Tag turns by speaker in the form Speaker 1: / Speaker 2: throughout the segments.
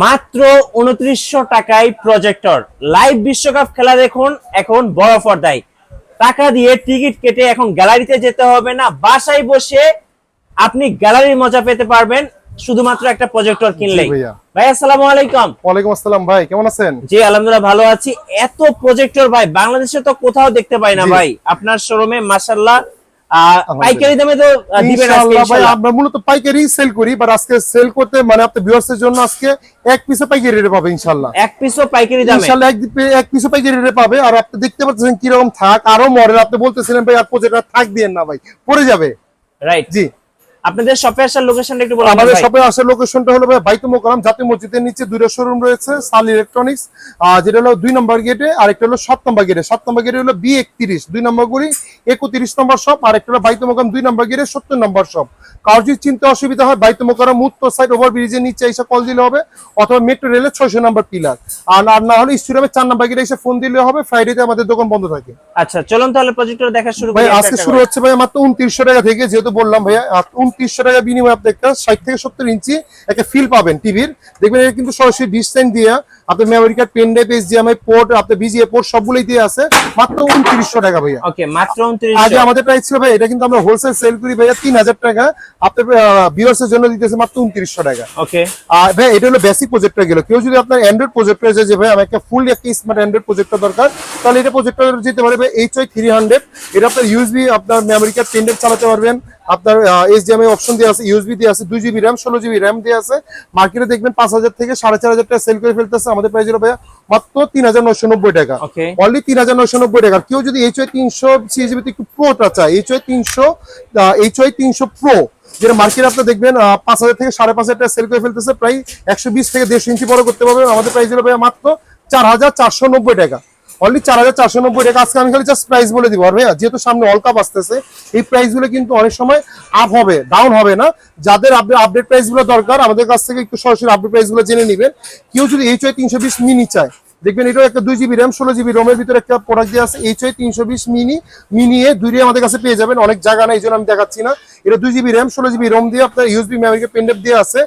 Speaker 1: মাত্র ২৯০০ টাকায় projector live বিশ্বকাপ খেলা দেখুন এখন বড় পর্দায়। টাকা দিয়ে টিকিট কেটে এখন গ্যালারিতে যেতে হবে না, বাসায় বসে আপনি গ্যালারির মজা পেতে পারবেন শুধুমাত্র একটা প্রজেক্টর কিনলেই। ভাই আসসালামু আলাইকুম।
Speaker 2: ওয়ালাইকুম আসসালাম ভাই, কেমন আছেন?
Speaker 1: জি আলহামদুলিল্লাহ ভালো আছি। এত প্রজেক্টর ভাই বাংলাদেশে তো কোথাও দেখতে পাই না ভাই, আপনার শোরুমে মাশাআল্লাহ পাইকারি দামে তো দিবেন আজকে ইনশাআল্লাহ।
Speaker 2: আমরা মূলত পাইকারি সেল করি, বাট আজকে সেল করতে মানে আপনাদের ভিউয়ার্সের জন্য আজকে এক পিসে পাইকারি রেটে পাবে ইনশাআল্লাহ।
Speaker 1: এক পিসও পাইকারি দামে
Speaker 2: ইনশাআল্লাহ এক পিসে পাইকারি রেটে পাবে। আর আপনি দেখতে পাচ্ছেন কি রকম থাক, আরো মডেল আপনি বলতেছিলেন ভাই আর প্রজেক্টর থাক দিয়েন না ভাই, পড়ে যাবে।
Speaker 1: রাইট জি। আপনাদের শপে আসার লোকেশনটা একটু বলুন।
Speaker 2: আমাদের শপে আসার লোকেশনটা হলো ভাই বাইতুল মোকাররম জাতীয় মসজিদের নিচে দুইটা শোরুম রয়েছে, সাল ইলেকট্রনিক্স, যেটা হলো 2 নম্বর গেটে, আর একটা হলো 7 নম্বর গেটে। 7 নম্বর গেটে হলো B31, 2 নম্বর গলি 31 নম্বর শপ, আর একটা হলো বাইতুল মোকাররম 2 নম্বর গেটে 70 নম্বর শপ। কারো যদি চিনতে অসুবিধা হয় বাইতুল মোকাররম উত্তর সাইড ওভার ব্রিজের নিচে এসে কল দিলে হবে, অথবা মেট্রো রেলের 600 নম্বর পিলার, আর না হলে স্টুডিয়ামে 4 নম্বর গেটে এসে ফোন দিলে হবে। ফ্রাইডেতে আমাদের দোকান বন্ধ থাকে।
Speaker 1: আচ্ছা চলুন তাহলে প্রজেক্টর দেখা শুরু করি।
Speaker 2: ভাই আজকে শুরু হচ্ছে ভাই মাত্র 2900 টাকা থেকে, যেহেতু বললাম ভাইয়া 2900 টাকা বিনিময়ে আপনি একটা 60 থেকে 70 ইঞ্চি একটা ফিল পাবেন টিভির। দেখবেন এটা কিন্তু সরাসরি ডিসপ্লে দিয়ে আপনার memory card, pen drive, HDMI port, আপনার VGA পোর্ট সবগুলোই দিয়ে আছে। মাত্র 2900 টাকা ভাইয়া।
Speaker 1: ওকে মাত্র 2900।
Speaker 2: আগে আমাদের প্রাইস ছিল ভাই, এটা কিন্তু আমরা হোলসেল সেল করি ভাইয়া 3000 টাকা, আপনার ভিউয়ার্সের জন্য দিতেছে মাত্র 2900 টাকা।
Speaker 1: ওকে আর
Speaker 2: ভাই এটা হলো বেসিক প্রজেক্টর গেল। কেউ যদি আপনার অ্যান্ড্রয়েড প্রজেক্টর যায় যে ভাই আমার একটা ফুল একটা স্মার্ট অ্যান্ড্রয়েড প্রজেক্টর দরকার, তাহলে এটা প্রজেক্টর যেতে পারে ভাই HY 300। এটা আপনার USB, আপনার মেমোরি কার্ড, পেন ড্রাইভ চালাতে পারবেন। আপনার HDMI অপশন দিয়ে আছে, USB দিয়ে আছে, 2GB RAM 16GB RAM দিয়ে আছে। মার্কেটে দেখবেন 5000 থেকে 4500 টাকা সেল করে ফেলতেছে। আমাদের প্রাইস হলো ভাইয়া মাত্র 3990 টাকা, অনলি 3990 টাকা। কেউ যদি HY 300 6GB একটু প্রোটা চায়, HY 300 প্রো, যেটা মার্কেটে আপনি দেখবেন 5000 থেকে 5500 টাকা সেল করে ফেলতেছে, প্রায় 120 থেকে 150 ইঞ্চি বড় করতে পারবেন। আমাদের প্রাইস হলো ভাইয়া মাত্র 4490 টাকা, অনলি 4490 টাকা। আজকে আমি খালি জাস্ট প্রাইস বলে দিব। আর ভাইয়া যেহেতু সামনে ওয়ার্ল্ড কাপ আসতেছে, এই প্রাইস গুলো কিন্তু অনেক সময় আপ হবে, ডাউন হবে না। যাদের আপডেট প্রাইস গুলো দরকার আমাদের কাছ থেকে একটু সরাসরি আপডেট প্রাইস গুলো জেনে নেবেন। কেউ যদি HY 320 মিনি চায়, দেখবেন এটাও একটা 2GB RAM 16GB রোমের ভিতরে একটা প্রোডাক্ট দিয়ে আছে, HY 320 মিনি দুইটাই আমাদের কাছে পেয়ে যাবেন। অনেক জায়গা না, এই জন্য আমি দেখাচ্ছি না। এটা 2GB RAM 16GB রোম দিয়ে আপনার USB মেমোরি পেন ড্রাইভ দিয়ে আছে।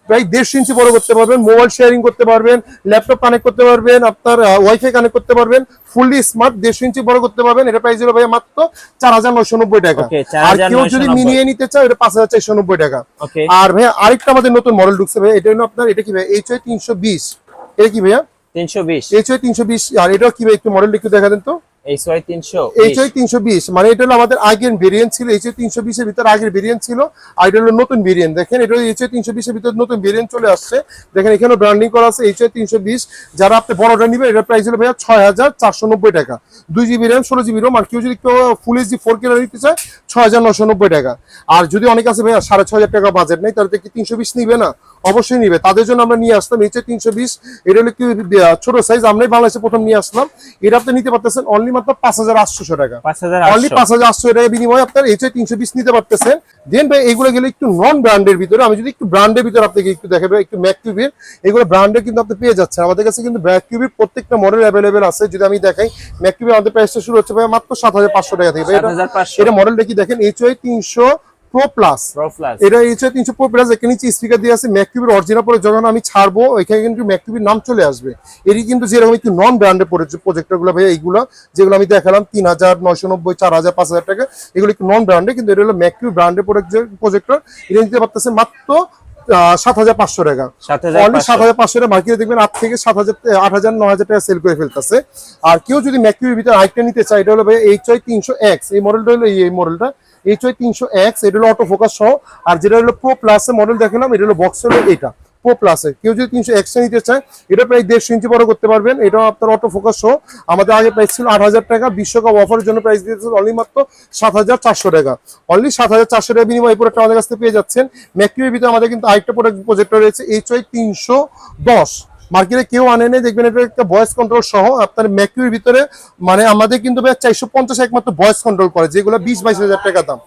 Speaker 2: প্রায় 1.5 ইঞ্চি বড় করতে পারবেন, মোবাইল শেয়ারিং করতে পারবেন, ল্যাপটপ কানেক্ট করতে পারবেন, আপনার ওয়াইফাই কানেক্ট করতে পারবেন, ফুললি স্মার্ট 1.5 ইঞ্চি বড় করতে পারবেন। এটা প্রাইস হলো ভাই মাত্র 4990 টাকা। আর কেউ যদি মিনিয়ে নিতে চায় এটা 5490 টাকা। আর ভাই আরেকটা আমাদের নতুন মডেল ঢুকছে ভাই, এটা হলো আপনার, এটা কি ভাই HY 320, এটা কি ভাইয়া
Speaker 1: 320,
Speaker 2: HY 320। আর এটা কি ভাই একটু মডেলটা একটু দেখা দেন তো।
Speaker 1: HY 320
Speaker 2: মানে এটা হলো আমাদের আগের ভেরিয়েন্ট ছিল, HY 320 এর ভিতর আগের ভেরিয়েন্ট ছিল, আর এটা হলো নতুন ভেরিয়েন্ট। দেখেন এটা HY 320 এর ভিতর নতুন ভেরিয়েন্ট চলে আসছে। দেখেন এখানে ব্র্যান্ডিং করা আছে HY 320। যারা আপনি বড়টা নেবেন এটার প্রাইস হলো ভাইয়া 6490 টাকা, 2GB RAM 16GB রোম। আর কেউ যদি ফুল HD 4K নিতে চায় 6990 টাকা। আর যদি অনেক আছে ভাইয়া 6500 টাকা বাজেট নেই, তাহলে কি 320 নিবে না? অবশ্যই নিবে। তাদের জন্য আমরা নিয়ে আসলাম HY 320। এটা হলো কি ছোট সাইজ, আমরাই বাংলাদেশে প্রথম নিয়ে আসলাম। এটা আপনি নিতে পারতেছেন অনলি মাত্র 5800 টাকা, অনলি 5800 টাকা বিনিময়ে আপনার HY 320 নিতে পারতেছেন। দেন ভাই এগুলো গেলে একটু নন ব্র্যান্ডের ভিতরে, আমি যদি একটু ব্র্যান্ডের ভিতরে আপনাকে একটু দেখাবো, একটু ম্যাককিউবের এগুলো ব্র্যান্ডের কিন্তু আপনি পেয়ে যাচ্ছেন। আমাদের কাছে কিন্তু ম্যাককিউবের প্রত্যেকটা মডেল অ্যাভেলেবেল আছে। যদি আমি দেখাই ম্যাককিউবের আমাদের প্রাইসটা শুরু হচ্ছে ভাই মাত্র 7500 টাকা থেকে। এটা মডেলটা কি দেখেন HY 300 Pro Plus, এটা HY 300 Pro Plus। এখানে নিচে স্পিকার দিয়ে আছে ম্যাককিউবের অরিজিনাল। পরে যখন আমি ছাড়বো এখানে কিন্তু ম্যাককিউবের নাম চলে আসবে। এটি কিন্তু যেরকম একটু নন ব্র্যান্ডের প্রজেক্টর গুলো ভাই, এইগুলো যেগুলো আমি দেখালাম 3990, 4000, 5000 টাকা, এগুলো একটু নন ব্র্যান্ডে, কিন্তু এটা হলো ম্যাককিউব ব্র্যান্ডের প্রজেক্টর। এটা নিতে পারতেছে মাত্র 7500 টাকা, অনলি 7500 টাকা। মার্কেটে দেখবেন 8 থেকে 7000, 8000, 9000 টাকা সেল করে ফেলতেছে। আর কেউ যদি ম্যাককিউবের ভিতরে আরেকটা নিতে চায়, এটা হলো ভাই HY 300X। এই মডেলটা হলো এই মডেলটা HY 300X, এটা হলো অটো ফোকাস সহ। আর যেটা হলো প্রো প্লাস মডেল দেখালাম, এটা হলো বক্স হলো এটা প্রো প্লাসে। কেউ যদি 300X নিতে চায় এটা প্রায় 1.5 ইঞ্চি বড় করতে পারবেন। এটা আপনার অটো ফোকাস সহ। আমাদের আগে প্রাইস ছিল 8000 টাকা, বিশ্বকাপ অফারের জন্য প্রাইস দিয়েছে অনলি মাত্র 7400 টাকা, অনলি 7400 টাকা বিনিময়ে এই প্রোডাক্টটা আমাদের কাছ থেকে পেয়ে যাচ্ছেন। ম্যাককিউবের ভিতরে আমাদের কিন্তু আরেকটা প্রজেক্টর রয়েছে HY 310। মার্কেটে কেউ আনে নেই, দেখবেন এটা একটা ভয়েস কন্ট্রোল সহ আপনার ম্যাককিউবের ভিতরে। মানে আমাদের কিন্তু 450 একমাত্র ভয়েস কন্ট্রোল করে, যেগুলো 20-22 টাকা দাম।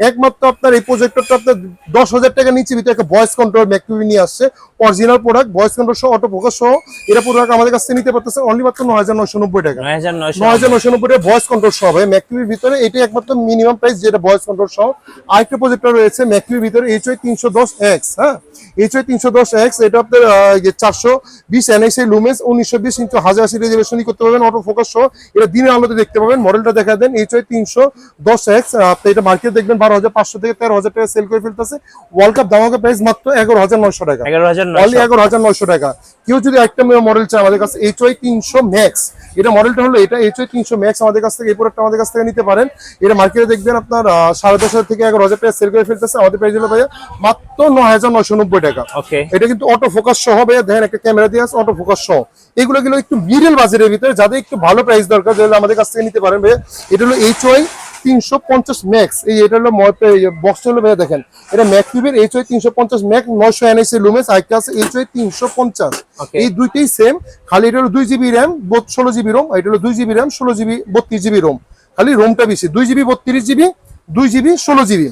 Speaker 2: একমাত্র আপনার এই প্রজেক্টরটা আপনার 10,000 টাকা নিচে ভিতরে একটা ভয়েস কন্ট্রোল ম্যাককিউব নিয়ে আসছে, অরিজিনাল প্রোডাক্ট, ভয়েস কন্ট্রোল সহ, অটো ফোকাস সহ। এটা প্রোডাক্ট আমাদের কাছ থেকে নিতে পারতেছে অনলি মাত্র 9990 টাকা। 9990 টাকা ভয়েস কন্ট্রোল সহ ভাই। ম্যাকটিভির ভিতরে এটাই একমাত্র মিনিমাম প্রাইস যেটা ভয়েস কন্ট্রোল সহ। আরেকটা প্রজেক্টর রয়েছে ম্যাকটিভির ভিতরে HY 310X। হ্যাঁ, HY 310X এটা আপনার 420 NSI লুমেন্স, 1920 ইন্টু 1080 রেজোলিউশন করতে পারবেন, অটো ফোকাস সহ। এটা দিনের আলোতে দেখতে পাবেন। মডেলটা দেখা দেন HY 310X। আপনি এটা মার্কেট দেখবেন 12,500 থেকে 13,000 টাকা সেল করে ফেলতেছে। ওয়ার্ল্ড কাপ ধামাকা প্রাইস মাত্র 11,900 টাকা, অনলি 11,900 টাকা। কেউ যদি একটা মডেল চায় আমাদের কাছে HY 300 Max, এটা মডেলটা হলো এটা HY 300 Max আমাদের কাছ থেকে, এই প্রোডাক্টটা আমাদের কাছ থেকে নিতে পারেন। এটা মার্কেটে দেখবেন আপনার 10,500 থেকে 11,000 টাকা সেল করে ফেলতেছে। আমাদের প্রাইস হলো ভাইয়া মাত্র 9,990 টাকা। এটা কিন্তু অটো ফোকাস সহ ভাইয়া, দেখেন একটা ক্যামেরা দিয়ে আছে, অটো ফোকাস সহ। এগুলো একটু মিডল বাজারের ভিতরে, যাদের একটু ভালো প্রাইস দরকার যারা আমাদের কাছ থেকে নিতে পারেন ভাইয়া। এটা হলো HY 350 ম্যাক্স। এটা হলো বক্সটা হলো ভাইয়া দেখেন, এটা ম্যাকটিভের HY 350 ম্যাক্স 900 NSI লুমেন্স, আরেকটা আছে HY 350। এই দুইটাই সেম, খালি এটা হলো 2 GB র্যাম 16 GB রোম, এটা হলো 2 GB RAM 16 GB 32 GB ROM, খালি রোমটা বেশি। 2 GB 32 GB, 2 GB 16 GB।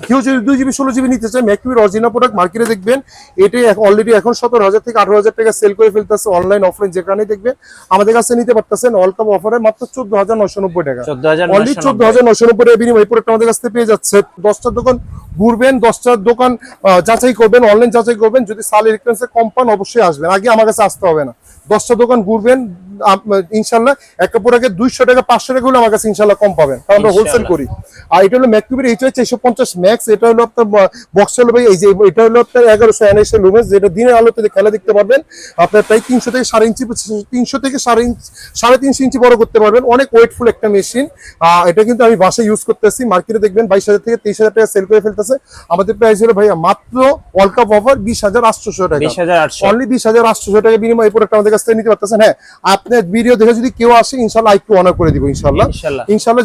Speaker 2: কেউ যদি 2 GB 16 GB নিতে চায়, ম্যাকটিভের অরিজিনাল প্রোডাক্ট মার্কেটে দেখবেন এটাই অলরেডি এখন 17,000 থেকে 18,000 টাকা সেল করে ফেলতেছে। অনলাইন অফলাইন যেখানে দেখবেন আমাদের কাছে নিতে পারতেছেন ওয়ার্ল্ড কাপ অফারে মাত্র 14,990 টাকা, অনলি 14,990 টাকা বিনিময়ে প্রোডাক্ট আমাদের কাছ থেকে পেয়ে যাচ্ছে। 10টা দোকান ঘুরবেন, 10টার দোকান যাচাই করবেন, অনলাইন যাচাই করবেন। যদি সাল ইলেকট্রনিক্সে কম পান অবশ্যই আসবেন, আগে আমার কাছে আসতে হবে না। 10টা দোকান ঘুরবেন, ইনশাল্লাহ একটা প্রোডাক্টে 200 টাকা 500 টাকা হলে আমার কাছে ইনশাল্লাহ কম পাবেন, কারণ আমরা হোলসেল করি। আর এটা হলো ম্যাকটিভের HY 450 ম্যাক্স। এটা হলো আপনার বক্স হলো ভাই, এই যে এটা হলো আপনার 1100 NSI লুমেন্স, যেটা দিনের আলোতে খেলা দেখতে পারবেন। আপনার প্রায় 300 থেকে 3.5 ইঞ্চি বড় করতে পারবেন। অনেক ওয়েটফুল একটা মেশিন। এটা কিন্তু আমি বাসায় ইউজ করতেছি। মার্কেটে দেখবেন 22,000 থেকে 23,000 টাকা সেল করে ফেলতেছে। আমাদের প্রাইস হলো ভাইয়া মাত্র ওয়ার্ল্ড কাপ অফার 20,800 টাকা, অনলি 20,800 টাকা বিনিময়ে এই প্রোডাক্ট আমাদের কাছ থেকে নিতে পারতেছেন। হ্যাঁ, আপনার ভিডিও দেখে যদি কেউ আসে ইনশাল্লাহ একটু অনার করে দিব ইনশাল্লাহ।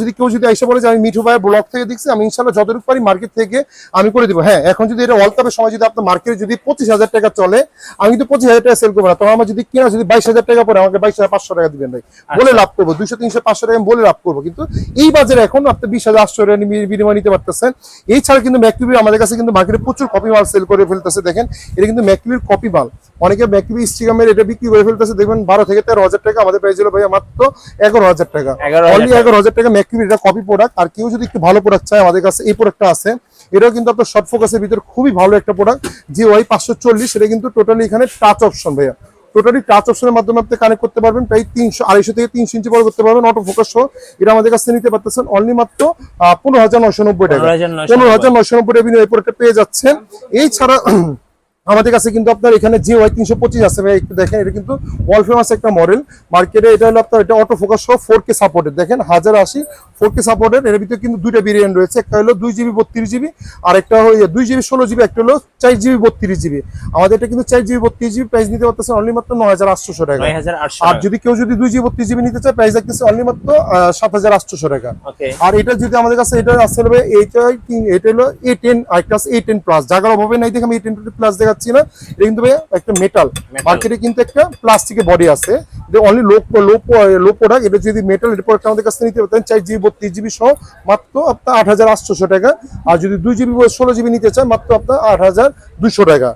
Speaker 2: যদি কেউ যদি এসে বলে যে আমি মিঠু ভাইয়ের ব্লগ থেকে দেখছি, আমি ইনশাল্লাহ যতটুকু পারি মার্কেট থেকে আমি করে দিব। হ্যাঁ, এখন যদি এটা ওয়ার্ল্ড কাপের সময় যদি আপনার মার্কেটে যদি 25,000 টাকা চলে, আমি কিন্তু 25,000 টাকা সেল করবো না। তখন আমার যদি কেনা যদি 22,000 টাকা পরে আমাকে 22,500 টাকা দিবেন ভাই, বলে লাভ করবো। 200, 300, 500 টাকা বলে লাভ করবো। কিন্তু এই বাজারে এখন আপনি 20,800 টাকা বিনিময় নিতে পারতেছেন। এছাড়া কিন্তু ম্যাকটিভি আমাদের কাছে কিন্তু মার্কেটে প্রচুর কপি মাল সেল করে ফেলতেছে। দেখেন এটা কিন্তু ম্যাকটিভির কপি মাল। অনেকে ম্যাকটিভি স্টিকামের এটা বিক্রি করে ফেলতেছে, দেখবেন 12 থেকে 13,000 টাকা। আমাদের প্রাইস হলো ভাইয়া মাত্র 11,000 টাকা, অনলি 11,000 টাকা ম্যাকটিভি। এটা কপি প্রোডাক্ট। আর কেউ যদি একটু ভালো প্রোডাক্ট চায় আমাদের কাছে এই প্রোডাক্টটা আছে। এটাও কিন্তু আপনার শর্ট ফোকাসের ভিতরে খুবই ভালো একটা প্রোডাক্ট, GY 540। এটা কিন্তু টোটালি এখানে টাচ অপশন ভাইয়া, টোটালি টাচ অপশনের মাধ্যমে আপনি কানেক্ট করতে পারবেন। প্রায় 250 থেকে 300 ইঞ্চি বড় করতে পারবেন, অটো ফোকাস সহ। এটা আমাদের কাছে নিতে পারতেছেন অনলি মাত্র 15,990 টাকা, 15,990 টাকা বিনিময়ে এই প্রোডাক্টটা পেয়ে যাচ্ছেন। এছাড়া আমাদের কাছে কিন্তু আপনার এখানে GY 325 আছে ভাই, একটু দেখেন। এটা কিন্তু ওয়ার্ল্ড ফেমাস একটা মডেল মার্কেটে। এটা হলো আপনার এটা অটো ফোকাস সহ 4K সাপোর্টেড, দেখেন 1080 4K সাপোর্টেড। এর ভিতরে কিন্তু দুইটা ভেরিয়েন্ট রয়েছে, একটা হলো 2 GB 32 GB, আর একটা হলো 2 GB 16 GB, একটা হলো 4 GB 32 GB। আমাদের এটা কিন্তু 4 GB 32 GB প্রাইস নিতে পারতেছে অনলি মাত্র 9,800 টাকা। আর যদি কেউ যদি 2 GB 32 GB নিতে চায়, প্রাইস রাখতেছে অনলি মাত্র 7,800 টাকা। আর এটা যদি আমাদের কাছে এটা আসলে ভাই এটা হলো A10, আর একটা আছে A10 প্লাস। জায়গার অভাবে নাই দেখে আমি A10 প্লাস দেখাচ্ছি না। এটা কিন্তু ভাই একটা মেটাল, মার্কেটে কিন্তু একটা প্লাস্টিকের বডি আছে, অনলি লো প্রোডাক্ট। এটা যদি মেটাল, এটা প্রোডাক্ট আমাদের কাছে নিতে পারতেন 4 GB 32 GB সহ মাত্র আপনার 8,800 টাকা। আর যদি 2 GB 16 GB নিতে চায় মাত্র আপনার 8,200 টাকা।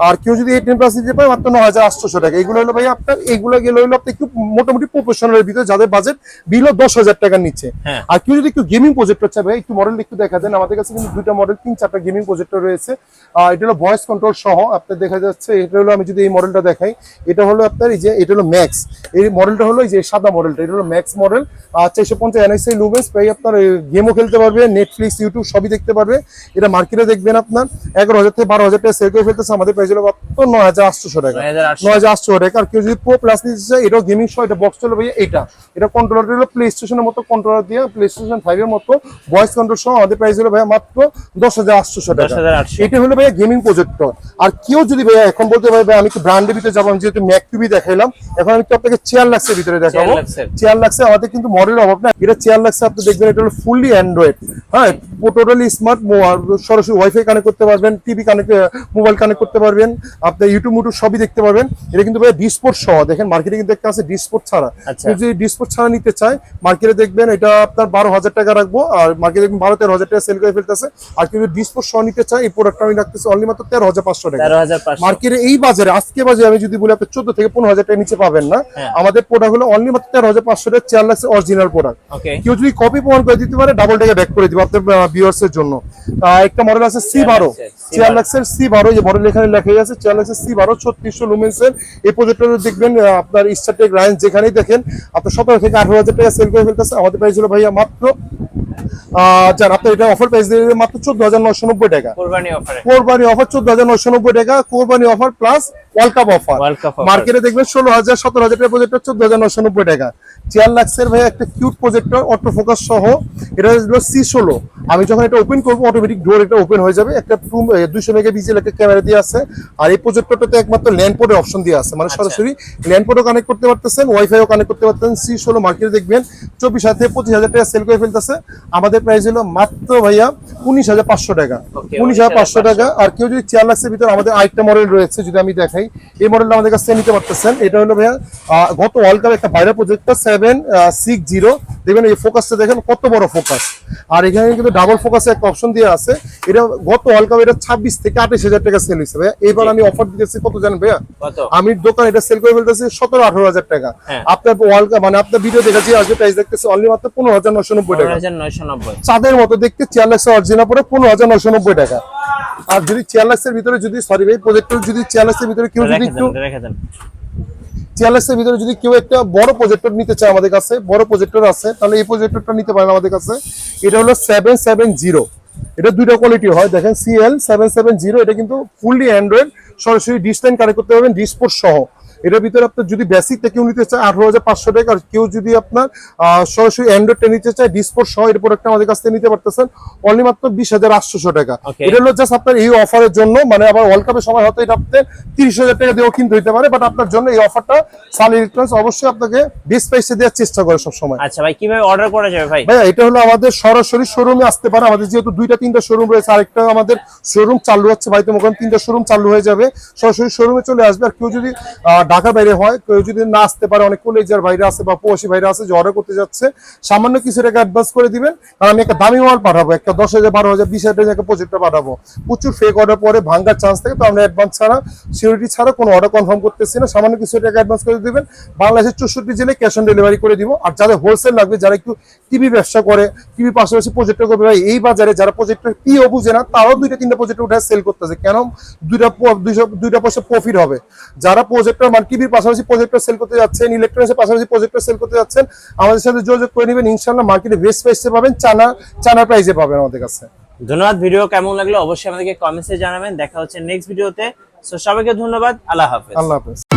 Speaker 2: আর কেউ যদি 18 প্লাস নিতে পারে মাত্র 9,800 টাকা। এগুলো হলো ভাই আপনার, এগুলো গেলে হলো আপনি একটু মোটামুটি প্রফেশনালের ভিতরে, যাদের বাজেট বিলো 10,000 টাকার নিচে। আর কেউ যদি একটু গেমিং প্রজেক্টর চায় ভাই, একটু মডেল একটু দেখা দেন। আমাদের কাছে কিন্তু দুইটা মডেল 3-4টা গেমিং প্রজেক্টর রয়েছে। এটা হলো ভয়েস কন্ট্রোল সহ আপনার দেখা যাচ্ছে। এটা হলো আমি যদি এই মডেলটা দেখাই, এটা হলো আপনার এই যে এটা হলো ম্যাক্স। এই মডেলটা হলো এই যে সাদা মডেলটা, এটা হলো ম্যাক্স মডেল। 450 NSI লুমেন্স, প্রায় আপনার গেমও খেলতে পারবে, নেটফ্লিক্স ইউটিউব সবই দেখতে পারবে। এটা মার্কেটে দেখবেন আপনার 11,000 থেকে 12,000 টাকা সেল করে ফেলতেছে। আমাদের প্রাইস হলো মাত্র 9,800 টাকা, 9,800 টাকা। আর কেউ যদি প্রো প্লাস নিতে চায়, এটাও গেমিং সহ। এটা বক্স চলে ভাই, এটা কন্ট্রোলার হলো প্লে স্টেশনের মতো কন্ট্রোলার দিয়ে, প্লে স্টেশন 5 এর মতো ভয়েস কন্ট্রোল সহ। আমাদের প্রাইস হলো ভাই মাত্র 10,800 টাকা। এটা হলো ভাই গেমিং প্রজেক্টর। আর কেউ যদি ভাই এখন বলতে পারবে আমি একটু ব্র্যান্ডের ভিতরে যাবো, আমি যেহেতু ম্যাকটিভি দেখাইলাম, এখন আমি একটু আপনাকে আপনাকে চেয়ার লাগছে ভিতরে দেখাবো।
Speaker 1: Chair Luxe-এর।
Speaker 2: চেয়ার লাগছে আমাদের কিন্তু মডেলের অভাব না, এটা চেয়ার লাগছে আপনি দেখবেন এটা হলো ফুললি অ্যান্ড্রয়েড, হ্যাঁ টোটালি স্মার্ট, সরাসরি ওয়াইফাই কানেক্ট করতে পারবেন, টিভি কানেক্ট, মোবাইল কানেক্ট করতে পারবেন, আপনি ইউটিউব সবই দেখতে পারবেন। এটা কিন্তু ভাই ডিসপোর্ট সহ, দেখেন মার্কেটে কিন্তু একটা আছে ডিসপোর্ট ছাড়া।
Speaker 1: আচ্ছা।
Speaker 2: কেউ যদি ডিসপোর্ট ছাড়া নিতে চায় মার্কেটে দেখবেন এটা আপনার 12,000 টাকা রাখবো, আর মার্কেটে দেখবেন 12-13,000 টাকা সেল করে ফেলতেছে। আর কেউ যদি ডিসপোর্ট সহ নিতে চায় এই প্রোডাক্টটা আমি রাখতেছি অনলি মাত্র 13,500 টাকা।
Speaker 1: 13,500
Speaker 2: মার্কেটে এই বাজারে আজকে বাজারে আমি যদি বলি আপনি 14 থেকে 15,000 টাকা নিচে পাবেন না।
Speaker 1: হ্যাঁ।
Speaker 2: আমাদের প্রোডাক্ট হলো অনলি মাত্র 13,500 টাকা, চেয়ার লাগছে অরিজিনাল প্রোডাক্ট।
Speaker 1: ওকে
Speaker 2: কেউ যদি কপি প্রমাণ করে দিতে পারে ডাবল টাকা ব্যাক করে দিব আপনার ভিউয়ার্স এর জন্য। একটা মডেল আছে C12, চেয়ার লাগছে C12, এই মডেল এখানে লেখাই আছে চেয়ার লাগছে C12 3600 লুমেন্স এর। এই প্রজেক্টর দেখবেন আপনার স্টারটেক রাইন যেখানেই দেখেন আপনার 17 থেকে 18,000 টাকা সেল করে ফেলতেছে। আমাদের প্রাইস হলো ভাইয়া মাত্র যান আপনার এটা অফার প্রাইস দিয়ে দিবে মাত্র 14,990 টাকা।
Speaker 1: কোরবানি অফারে
Speaker 2: কোরবানি অফার 14,990 টাকা, কোরবানি offer plus world cup offer.
Speaker 1: World cup offer.
Speaker 2: মার্কেটে দেখবেন 16,000-17,000 টাকা প্রজেক্টর 14,990 টাকা। চেয়ার লাক্সের ভাই একটা কিউট প্রজেক্টর অটো ফোকাস সহ, এটা হলো C16। আমি যখন এটা ওপেন করবো অটোমেটিক ডোর এটা ওপেন হয়ে যাবে। একটা 200 মেগাপিক্সেল একটা ক্যামেরা দিয়ে আছে। আর এই প্রজেক্টরটাতে একমাত্র ল্যান্ড পোর্টের অপশন দিয়ে আছে, মানে সরাসরি ল্যান্ড পোর্টও কানেক্ট করতে পারতেছেন, ওয়াইফাইও কানেক্ট করতে পারতেন। C16 মার্কেটে দেখবেন 24,000 থেকে 25,000 টাকা সেল করে ফেলতেছে। আমাদের প্রাইস হলো মাত্র ভাইয়া 19,500 টাকা।
Speaker 1: Okay,
Speaker 2: 19,500 টাকা। আর কেউ যদি চেয়ার লাক্সের ভিতরে আমাদের আরেকটা মডেল রয়েছে যদি আমি দেখাই, এই মডেলটা আমাদের কাছে নিতে পারতেছেন। এটা হলো ভাইয়া গত ওয়ার্ল্ড কাপ একটা ভাইরাল প্রজেক্টর 760, দেখবেন এই ফোকাসটা দেখেন কত বড় ফোকাস। আর এখানে কিন্তু ডাবল ফোকাসে একটা অপশন দিয়ে আছে। এটা গত ওয়ার্ল্ড কাপ এটা 26 থেকে 28,000 টাকা সেল হয়েছে ভাইয়া। এবার আমি অফার দিতেছি কত জানেন ভাইয়া?
Speaker 1: কত?
Speaker 2: আমি দোকান এটা সেল করে ফেলতেছি 17-18,000 টাকা।
Speaker 1: হ্যাঁ।
Speaker 2: আপনার ওয়ার্ল্ড কাপ মানে আপনার ভিডিও দেখাচ্ছি আজকে প্রাইস দেখতেছি অনলি মাত্র 15,990 টাকা।
Speaker 1: 15,990
Speaker 2: চাঁদের মতো দেখতে চেয়ার লাক্সের অরিজিনাল পরে 15,990 টাকা। আর যদি চেয়ার লাক্সের ভিতরে যদি সরি ভাই প্রজেক্টর যদি চেয়ার লাক্সের ভিতরে কেউ যদি একটু
Speaker 1: রেখে দেন।
Speaker 2: চেয়ারলেসের ভিতরে যদি কেউ একটা বড় প্রজেক্টর নিতে চায় আমাদের কাছে, বড় প্রজেক্টর আছে, তাহলে এই প্রজেক্টরটা নিতে পারেন আমাদের কাছে। এটা হলো 770, এটা দুইটা কোয়ালিটি হয় দেখেন, CL770, এটা কিন্তু ফুললি অ্যান্ড্রয়েড, সরাসরি ডিশ লাইন কানেক্ট করতে পারবেন ডিসপোর্ট সহ। এটার ভিতরে আপনার যদি বেসিকটা কেউ নিতে চায় 18,500 টাকা, আর কেউ যদি আপনার সরাসরি অ্যান্ড্রয়েডটা নিতে চায় ডিসপোর্ট সহ এর প্রোডাক্টটা আমাদের কাছ থেকে নিতে পারতেছেন অনলি মাত্র 20,800 টাকা।
Speaker 1: Okay.
Speaker 2: এটা হলো জাস্ট আপনার এই অফারের জন্য, মানে আবার ওয়ার্ল্ড কাপের সময় হয়তো এটা আপনি 30,000 টাকা দিয়েও কিনতে হইতে পারে, বাট আপনার জন্য এই অফারটা সান ইলেকট্রনিক্স অবশ্যই আপনাকে বেস্ট প্রাইসে দেওয়ার চেষ্টা করে সবসময়।
Speaker 1: আচ্ছা ভাই, কিভাবে অর্ডার করা যাবে ভাই?
Speaker 2: ভাইয়া এটা হলো আমাদের সরাসরি শোরুমে আসতে পারে, আমাদের যেহেতু 2-3টা শোরুম রয়েছে, আরেকটা আমাদের শোরুম চালু হচ্ছে ভাই, তোমার 3টা শোরুম চালু হয়ে যাবে, সরাসরি শোরুমে চলে আসবে। আর কেউ যদি ঢাকার বাইরে হয়, কেউ যদি না আসতে পারে, অনেক কলেজের বাইরে আছে বা প্রবাসী বাইরে আছে যে অর্ডার করতে যাচ্ছে, সামান্য কিছু টাকা অ্যাডভান্স করে দিবেন, কারণ আমি একটা দামি মাল পাঠাবো, একটা 10,000, 12,000, 20,000 টাকা একটা প্রজেক্টটা পাঠাবো, প্রচুর ফেক অর্ডার পরে ভাঙার চান্স থাকে, তো আমরা অ্যাডভান্স ছাড়া সিকিউরিটি ছাড়া কোনো অর্ডার কনফার্ম করতেছি না, সামান্য কিছু টাকা অ্যাডভান্স করে দিবেন। বাংলাদেশের 64 জেলায় ক্যাশ অন ডেলিভারি করে দিব। আর যাদের হোলসেল লাগবে, যারা একটু টিভি ব্যবসা করে, টিভি পাশাপাশি প্রজেক্টর করবে, ভাই এই বাজারে যারা প্রজেক্টর পিও বুঝে না, তারাও 2-3টা প্রজেক্টর উঠে সেল করতেছে, কেন? দুইটা পয়সা প্রফিট হবে। যারা প্রজেক্টর মানে টিভির পাশাপাশি প্রজেক্টর সেল করতে যাচ্ছেন, ইলেকট্রনিক্সের পাশাপাশি প্রজেক্টর সেল করতে যাচ্ছেন, আমাদের সাথে যোগাযোগ করে নেবেন, ইনশাআল্লাহ মার্কেটে বেস্ট প্রাইসে পাবেন, চানা প্রাইসে পাবেন আমাদের কাছে।
Speaker 1: ধন্যবাদ। ভিডিও কেমন লাগলো অবশ্যই আমাদেরকে কমেন্টসে জানাবেন। দেখা হচ্ছে নেক্সট ভিডিওতে। সো সবাইকে ধন্যবাদ। আল্লাহ হাফেজ।
Speaker 2: আল্লাহ হাফেজ।